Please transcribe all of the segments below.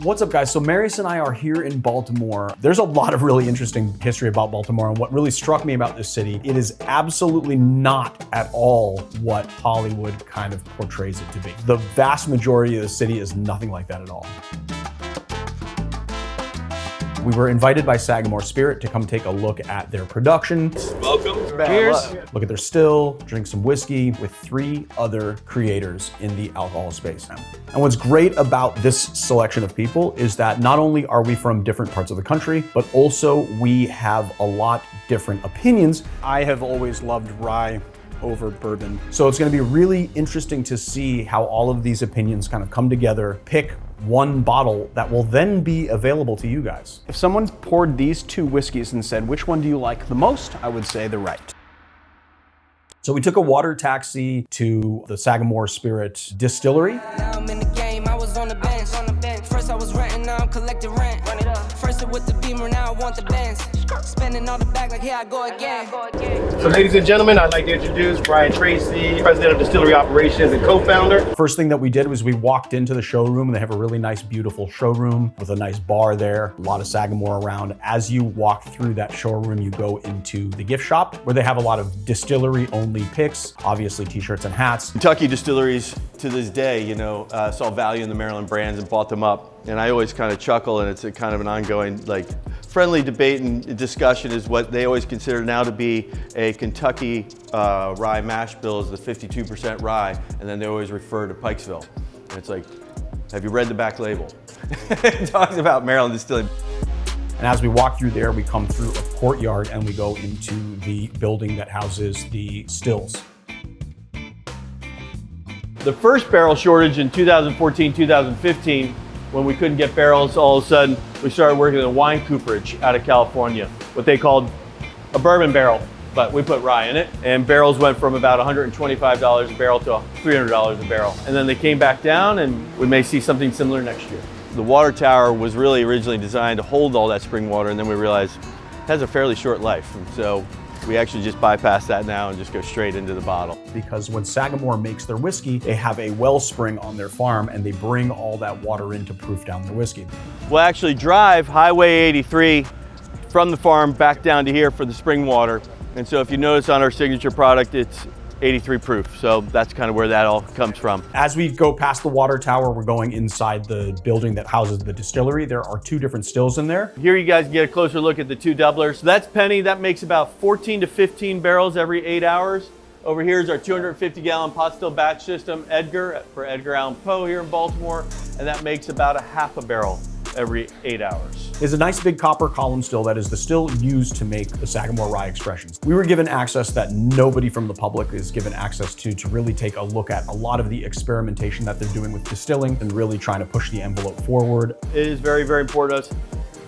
What's up, guys? So Marius and I are here in Baltimore. There's a lot of really interesting history about Baltimore, and what really struck me about this city, it is absolutely not at all what Hollywood kind of portrays it to be. The vast majority of the city is nothing like that at all. We were invited by Sagamore Spirit to come take a look at their production. Welcome. Cheers. Look at their still, drink some whiskey with 3 other creators in the alcohol space. And what's great about this selection of people is that not only are we from different parts of the country, but also we have a lot different opinions. I have always loved rye over bourbon. So it's going to be really interesting to see how all of these opinions kind of come together, pick one bottle that will then be available to you guys. If someone poured these 2 whiskeys and said, which one do you like the most? I would say the right. So we took a water taxi to the Sagamore Spirit Distillery. Now I'm in the game, I was on the bench. First I was renting, now I'm collecting rent. First with the Beamer, now I want the Benz. Spending all the back like here I go again. So ladies and gentlemen, I'd like to introduce Brian Tracy, President of Distillery Operations and co-founder. First thing that we did was we walked into the showroom, and they have a really nice, beautiful showroom with a nice bar there, a lot of Sagamore around. As you walk through that showroom, you go into the gift shop where they have a lot of distillery only picks, obviously t-shirts and hats. Kentucky distilleries to this day, saw value in the Maryland brands and bought them up. And I always kind of chuckle, and it's a kind of an ongoing, friendly debate and discussion is what they always consider now to be a Kentucky rye mash bill is the 52% rye, and then they always refer to Pikesville. And it's like, have you read the back label? It talks about Maryland distilling. And as we walk through there, we come through a courtyard and we go into the building that houses the stills. The first barrel shortage in 2014, 2015, when we couldn't get barrels, all of a sudden we started working in a wine cooperage out of California, what they called a bourbon barrel, but we put rye in it. And barrels went from about $125 a barrel to $300 a barrel. And then they came back down, and we may see something similar next year. The water tower was really originally designed to hold all that spring water, and then we realized it has a fairly short life. And so we actually just bypass that now and just go straight into the bottle. Because when Sagamore makes their whiskey, they have a wellspring on their farm, and they bring all that water in to proof down their whiskey. We'll actually drive Highway 83 from the farm back down to here for the spring water. And so if you notice on our signature product, it's 83 proof. So that's kind of where that all comes from. As we go past the water tower, we're going inside the building that houses the distillery. There are 2 different stills in there. Here you guys get a closer look at the 2 doublers. So that's Penny, that makes about 14 to 15 barrels every 8 hours. Over here is our 250-gallon pot still batch system, Edgar, for Edgar Allan Poe here in Baltimore, and that makes about a half a barrel every 8 hours. There's a nice big copper column still that is the still used to make the Sagamore Rye expressions. We were given access that nobody from the public is given access to really take a look at a lot of the experimentation that they're doing with distilling and really trying to push the envelope forward. It is very, very important to us.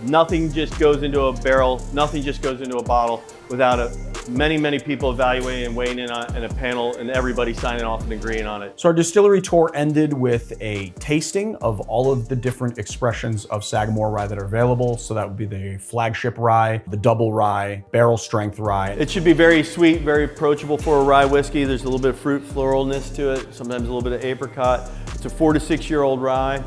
Nothing just goes into a barrel, nothing just goes into a bottle without many people evaluating and weighing in on and a panel and everybody signing off and agreeing on it. So our distillery tour ended with a tasting of all of the different expressions of Sagamore Rye that are available. So that would be the flagship rye, the double rye, barrel strength rye. It should be very sweet, very approachable for a rye whiskey. There's a little bit of fruit floralness to it, sometimes a little bit of apricot. It's a 4 to 6 year old rye.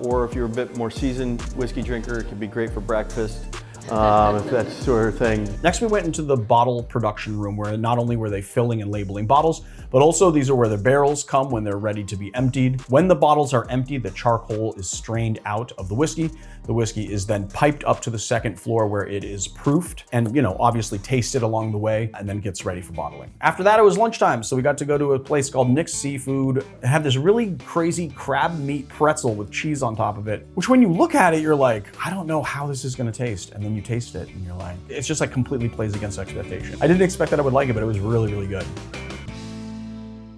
Or if you're a bit more seasoned whiskey drinker, it could be great for breakfast. If that sort of thing. Next, we went into the bottle production room where not only were they filling and labeling bottles, but also these are where the barrels come when they're ready to be emptied. When the bottles are empty, the charcoal is strained out of the whiskey. The whiskey is then piped up to the 2nd floor where it is proofed and, obviously tasted along the way, and then gets ready for bottling. After that, it was lunchtime, so we got to go to a place called Nick's Seafood. They have this really crazy crab meat pretzel with cheese on top of it, which when you look at it, you're like, I don't know how this is gonna taste. And then you taste it and you're like, it's just like completely plays against expectation. I didn't expect that I would like it, but it was really, really good.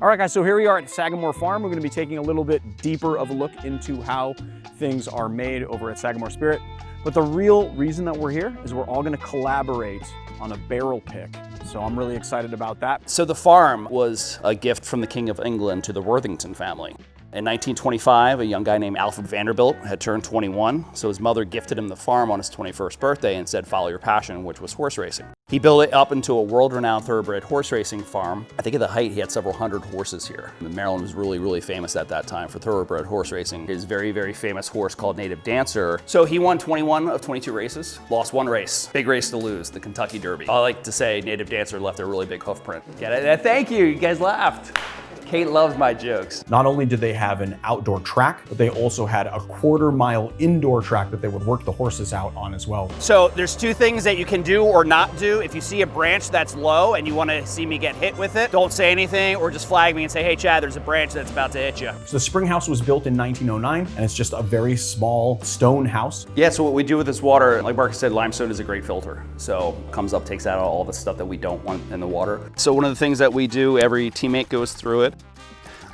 All right, guys, so here we are at Sagamore Farm. We're gonna be taking a little bit deeper of a look into how things are made over at Sagamore Spirit. But the real reason that we're here is we're all gonna collaborate on a barrel pick. So I'm really excited about that. So the farm was a gift from the King of England to the Worthington family. In 1925, a young guy named Alfred Vanderbilt had turned 21, so his mother gifted him the farm on his 21st birthday and said, follow your passion, which was horse racing. He built it up into a world-renowned thoroughbred horse racing farm. I think at the height, he had several hundred horses here. Maryland was really, really famous at that time for thoroughbred horse racing. His very, very famous horse called Native Dancer. So he won 21 of 22 races, lost one race. Big race to lose, the Kentucky Derby. I like to say Native Dancer left a really big hoof print. Get it? Thank you, you guys laughed. Kate loves my jokes. Not only did they have an outdoor track, but they also had a quarter-mile indoor track that they would work the horses out on as well. So there's two things that you can do or not do. If you see a branch that's low and you want to see me get hit with it, don't say anything or just flag me and say, hey Chad, there's a branch that's about to hit you. So the spring house was built in 1909, and it's just a very small stone house. Yeah, so what we do with this water, like Marcus said, limestone is a great filter. So comes up, takes out all the stuff that we don't want in the water. So one of the things that we do, every teammate goes through it,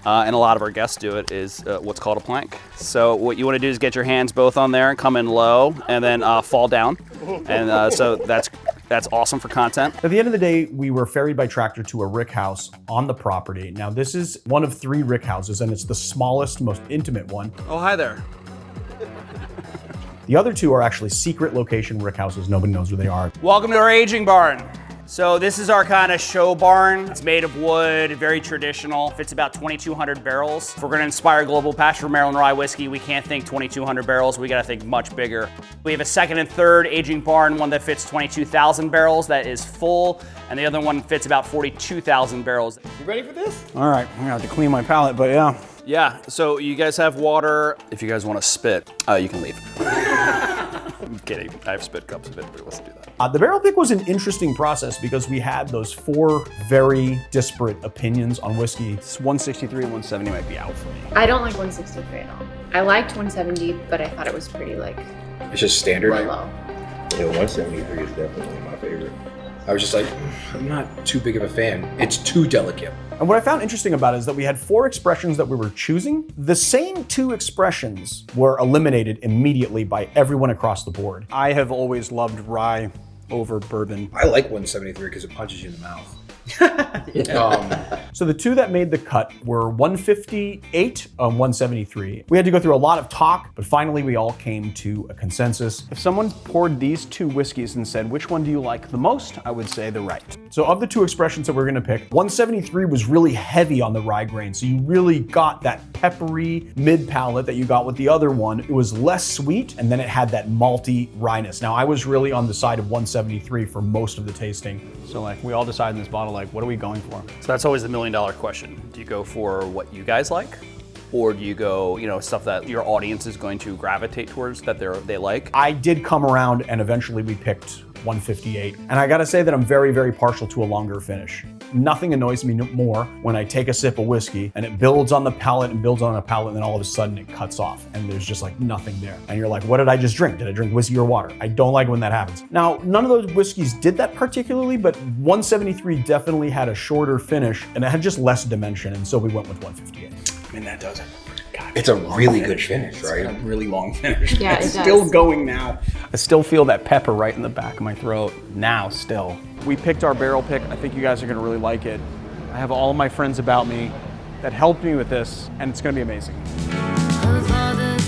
and a lot of our guests do it, is what's called a plank. So what you want to do is get your hands both on there and come in low and then fall down. And so that's awesome for content. At the end of the day, we were ferried by tractor to a rick house on the property. Now this is one of 3 rick houses, and it's the smallest, most intimate one. Oh, hi there. The other 2 are actually secret location rick houses. Nobody knows where they are. Welcome to our aging barn. So this is our kind of show barn. It's made of wood, very traditional. Fits about 2,200 barrels. If we're gonna inspire global passion for Maryland Rye whiskey, we can't think 2,200 barrels, we gotta think much bigger. We have a second and third aging barn, one that fits 22,000 barrels that is full, and the other one fits about 42,000 barrels. You ready for this? All right, I'm gonna have to clean my palate, but yeah. Yeah, so you guys have water. If you guys wanna spit, you can leave. I'm kidding, I have spit cups if anybody wants to do that. The barrel pick was an interesting process because we had those 4 very disparate opinions on whiskey. This 163 and 170 might be out for me. I don't like 163 at all. I liked 170, but I thought it was pretty It's just standard. low. Yeah, 173 is definitely my favorite. I was just like, I'm not too big of a fan. It's too delicate. And what I found interesting about it is that we had 4 expressions that we were choosing. The same 2 expressions were eliminated immediately by everyone across the board. I have always loved rye over bourbon. I like 173 because it punches you in the mouth. So the 2 that made the cut were 158 and 173. We had to go through a lot of talk, but finally we all came to a consensus. If someone poured these 2 whiskeys and said, which one do you like the most? I would say the right. So of the 2 expressions that we're gonna pick, 173 was really heavy on the rye grain. So you really got that peppery mid palate that you got with the other one. It was less sweet, and then it had that malty ryeness. Now I was really on the side of 173 for most of the tasting. So like we all decided in this bottle, like what are we going for? So that's always the $1 million question. Do you go for what you guys like? Or do you go, stuff that your audience is going to gravitate towards, that they like? I did come around and eventually we picked 158. And I gotta say that I'm very, very partial to a longer finish. Nothing annoys me more when I take a sip of whiskey and it builds on the palate and builds on the palate, and then all of a sudden it cuts off and there's just like nothing there. And you're like, what did I just drink? Did I drink whiskey or water? I don't like when that happens. Now, none of those whiskeys did that particularly, but 173 definitely had a shorter finish and it had just less dimension, and so we went with 158. I mean, that does it. It's a really good finish, right? It's a really long finish. Yeah, it's it does. still going now. I still feel that pepper right in the back of my throat now still. We picked our barrel pick. I think you guys are gonna really like it. I have all of my friends about me that helped me with this, and it's gonna be amazing. Her father